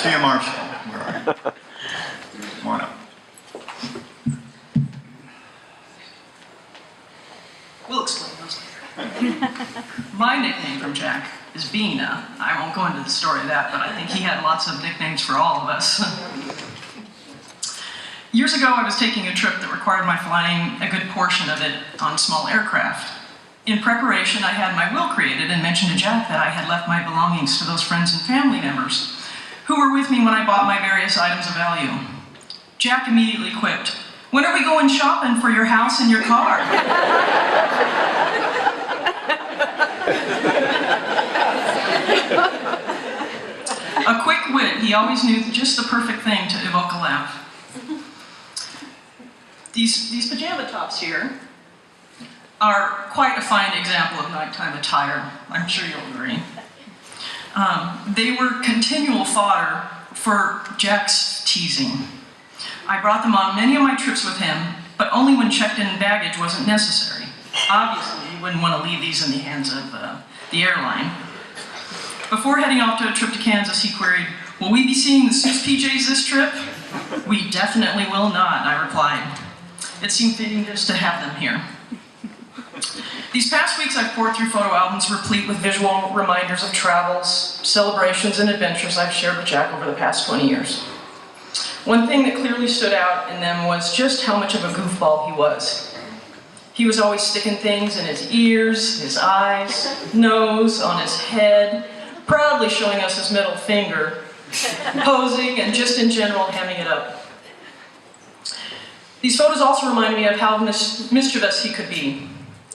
Tia Marshall, where are you? Come on up. We'll explain those later. My nickname from Jack is Beena. I won't go into the story of that, but I think he had lots of nicknames for all of us. Years ago, I was taking a trip that required my flying a good portion of it on small aircraft. In preparation, I had my will created and mentioned to Jack that I had left my belongings to those friends and family members who were with me when I bought my various items of value. Jack immediately quipped, "When are we going shopping for your house and your car?" A quick wit, he always knew just the perfect thing to evoke a laugh. These pajama tops here are quite a fine example of nighttime attire. I'm sure you'll agree. They were continual fodder for Jack's teasing. I brought them on many of my trips with him, but only when checked-in baggage wasn't necessary. Obviously, you wouldn't want to leave these in the hands of the airline. Before heading off to a trip to Kansas, he queried, "Will we be seeing the Seuss PJs this trip?" "We definitely will not," I replied. It seemed fitting just to have them here. These past weeks, I've poured through photo albums replete with visual reminders of travels, celebrations, and adventures I've shared with Jack over the past 20 years. One thing that clearly stood out in them was just how much of a goofball he was. He was always sticking things in his ears, his eyes, nose, on his head, proudly showing us his middle finger, posing, and just in general hamming it up. These photos also reminded me of how mischievous he could be.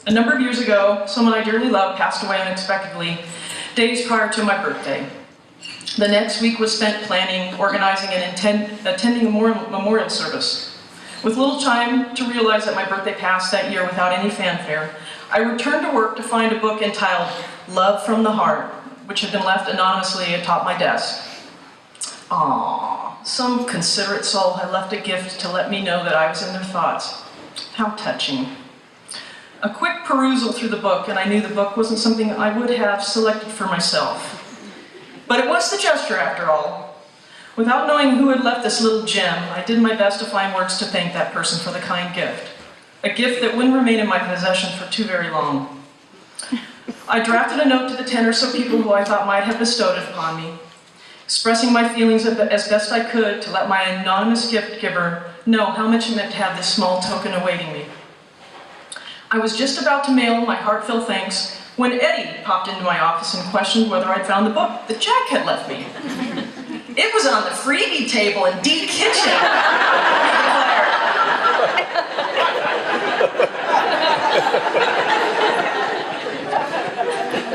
A number of years ago, someone I dearly loved passed away unexpectedly, days prior to my birthday. The next week was spent planning, organizing, and attending a memorial service. With little time to realize that my birthday passed that year without any fanfare, I returned to work to find a book entitled Love from the Heart, which had been left anonymously atop my desk. Aww, some considerate soul had left a gift to let me know that I was in their thoughts. How touching. A quick perusal through the book, and I knew the book wasn't something I would have selected for myself. But it was the gesture, after all. Without knowing who had left this little gem, I did my best to find words to thank that person for the kind gift. A gift that wouldn't remain in my possession for too very long. I drafted a note to the 10 or so people who I thought might have bestowed it upon me, expressing my feelings as best I could to let my anonymous gift giver know how much it meant to have this small token awaiting me. I was just about to mail my heartfelt thanks when Eddie popped into my office and questioned whether I'd found the book that Jack had left me. "It was on the freebie table in D Kitchen," he declared.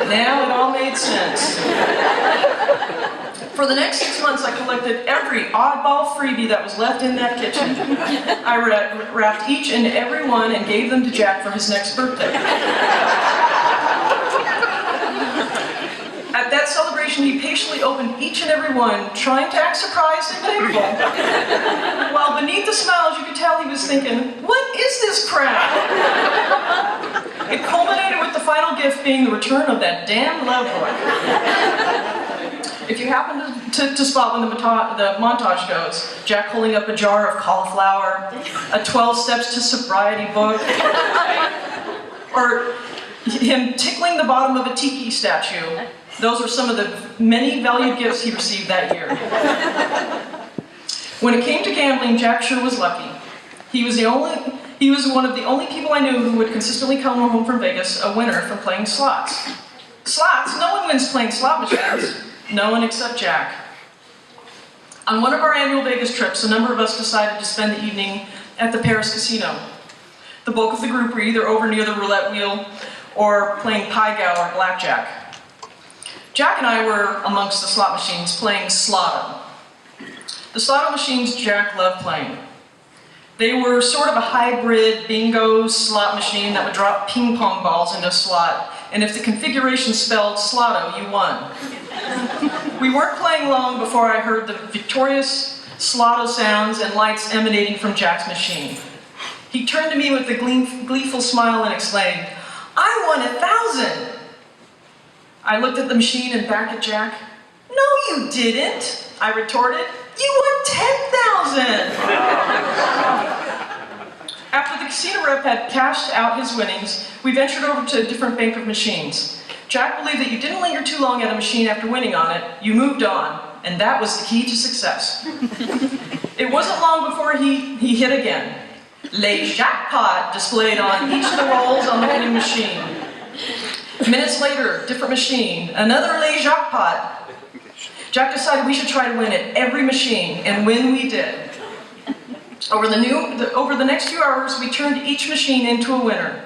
Now it all made sense. For the next 6 months, I collected every oddball freebie that was left in that kitchen. I wrapped each and every one and gave them to Jack for his next birthday. At that celebration, he patiently opened each and every one, trying to act surprised and thankful. While beneath the smiles, you could tell he was thinking, "What is this crap?" It culminated with the final gift being the return of that damn love book. If you happen to spot when the montage goes, Jack holding up a jar of cauliflower, a 12 Steps to Sobriety book, or him tickling the bottom of a tiki statue, those are some of the many valued gifts he received that year. When it came to gambling, Jack sure was lucky. He was one of the only people I knew who would consistently come home from Vegas a winner from playing slots. Slots? No one wins playing slot machines. No one except Jack. On one of our annual Vegas trips, a number of us decided to spend the evening at the Paris Casino. The bulk of the group were either over near the roulette wheel or playing Pai-Gow or blackjack. Jack and I were amongst the slot machines playing Slotto. The Slotto machines Jack loved playing. They were sort of a hybrid bingo slot machine that would drop ping pong balls into a slot, and if the configuration spelled Slotto, you won. We weren't playing long before I heard the victorious Slotto sounds and lights emanating from Jack's machine. He turned to me with a gleeful smile and exclaimed, "I won 1,000! I looked at the machine and back at Jack. "No, you didn't," I retorted. "You won 10,000. After the casino rep had cashed out his winnings, we ventured over to a different bank of machines. Jack believed that you didn't linger too long at a machine after winning on it, you moved on, and that was the key to success. It wasn't long before he hit again. "Le jackpot" displayed on each of the rolls on the winning machine. Minutes later, different machine, another le jackpot. Jack decided we should try to win at every machine, and win we did. Over the next few hours, we turned each machine into a winner.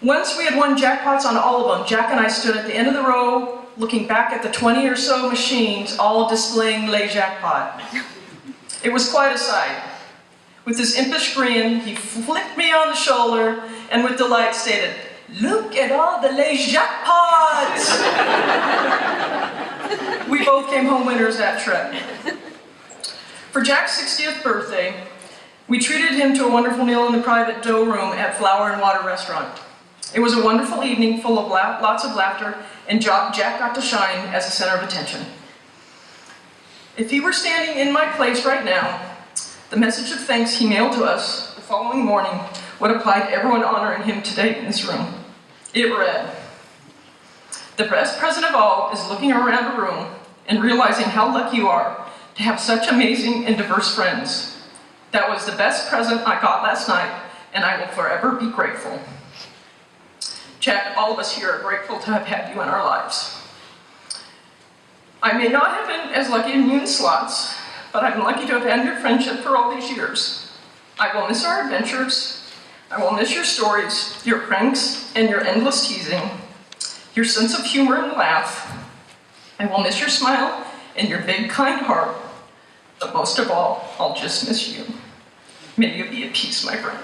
Once we had won jackpots on all of them, Jack and I stood at the end of the row, looking back at the 20 or so machines, all displaying le jackpot. It was quite a sight. With his impish grin, he flicked me on the shoulder, and with delight stated, "Look at all the le jackpots!" We both came home winners that trip. For Jack's 60th birthday, we treated him to a wonderful meal in the private dough room at Flower and Water Restaurant. It was a wonderful evening full of lots of laughter, and Jack got to shine as the center of attention. If he were standing in my place right now, the message of thanks he mailed to us the following morning would apply to everyone honoring him today in this room. It read, "The best present of all is looking around a room and realizing how lucky you are to have such amazing and diverse friends. That was the best present I got last night, and I will forever be grateful." Jack, all of us here are grateful to have had you in our lives. I may not have been as lucky in Moon slots, but I'm lucky to have had your friendship for all these years. I will miss our adventures. I will miss your stories, your pranks, and your endless teasing, your sense of humor and laugh. I will miss your smile and your big, kind heart. But most of all, I'll just miss you. May you be at peace, my friend.